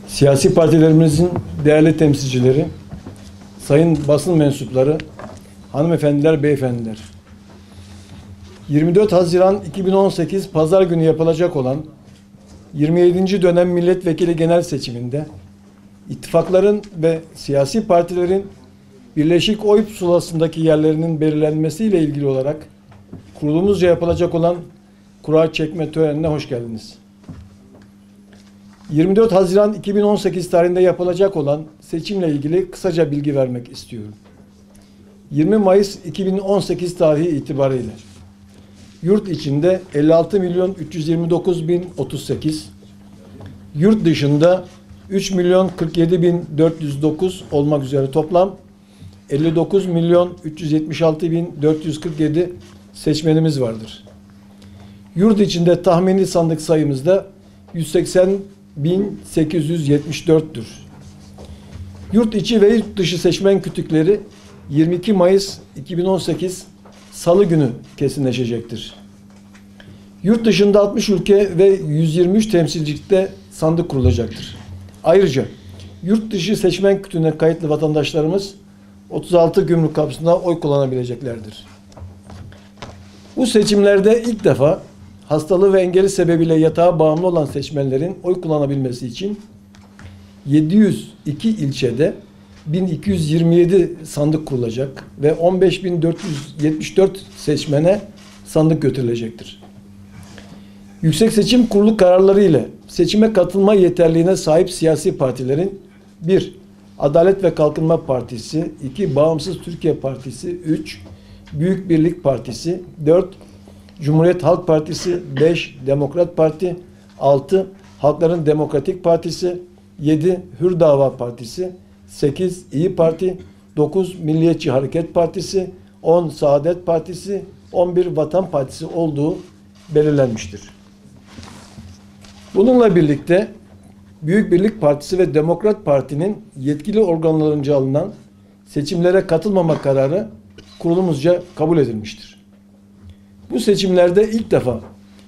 Siyasi partilerimizin değerli temsilcileri, sayın basın mensupları, hanımefendiler, beyefendiler. 24 Haziran 2018 Pazar günü yapılacak olan 27. dönem milletvekili genel seçiminde ittifakların ve siyasi partilerin birleşik oy pusulasındaki yerlerinin belirlenmesiyle ilgili olarak kurulumuzca yapılacak olan kura çekme törenine hoş geldiniz. 24 Haziran 2018 tarihinde yapılacak olan seçimle ilgili kısaca bilgi vermek istiyorum. 20 Mayıs 2018 tarihi itibariyle yurt içinde 56.329.038, yurt dışında 3.047.409 olmak üzere toplam 59.376.447 seçmenimiz vardır. Yurt içinde tahmini sandık sayımızda 180.874'tür. Yurt içi ve yurt dışı seçmen kütükleri 22 Mayıs 2018 Salı günü kesinleşecektir. Yurt dışında 60 ülke ve 123 temsilcilikte sandık kurulacaktır. Ayrıca yurt dışı seçmen kütüğüne kayıtlı vatandaşlarımız 36 gümrük kapısında oy kullanabileceklerdir. Bu seçimlerde ilk defa hastalığı ve engeli sebebiyle yatağa bağımlı olan seçmenlerin oy kullanabilmesi için 702 ilçede 1227 sandık kurulacak ve 15.474 seçmene sandık götürülecektir. Yüksek Seçim Kurulu kararları ile seçime katılma yeterliğine sahip siyasi partilerin 1. Adalet ve Kalkınma Partisi, 2. Bağımsız Türkiye Partisi, 3. Büyük Birlik Partisi, 4. Cumhuriyet Halk Partisi, 5. Demokrat Parti, 6. Halkların Demokratik Partisi, 7. Hür Dava Partisi, 8. İyi Parti, 9. Milliyetçi Hareket Partisi, 10. Saadet Partisi, 11. Vatan Partisi olduğu belirlenmiştir. Bununla birlikte Büyük Birlik Partisi ve Demokrat Parti'nin yetkili organlarınca alınan seçimlere katılmama kararı kurulumuzca kabul edilmiştir. Bu seçimlerde ilk defa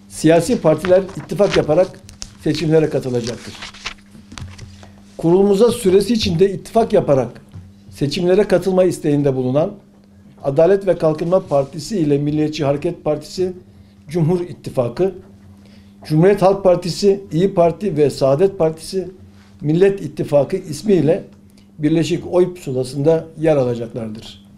siyasi partiler ittifak yaparak seçimlere katılacaktır. Kurulumuza süresi içinde ittifak yaparak seçimlere katılma isteğinde bulunan Adalet ve Kalkınma Partisi ile Milliyetçi Hareket Partisi, Cumhur İttifakı, Cumhuriyet Halk Partisi, İyi Parti ve Saadet Partisi, Millet İttifakı ismiyle birleşik oy pusulasında yer alacaklardır.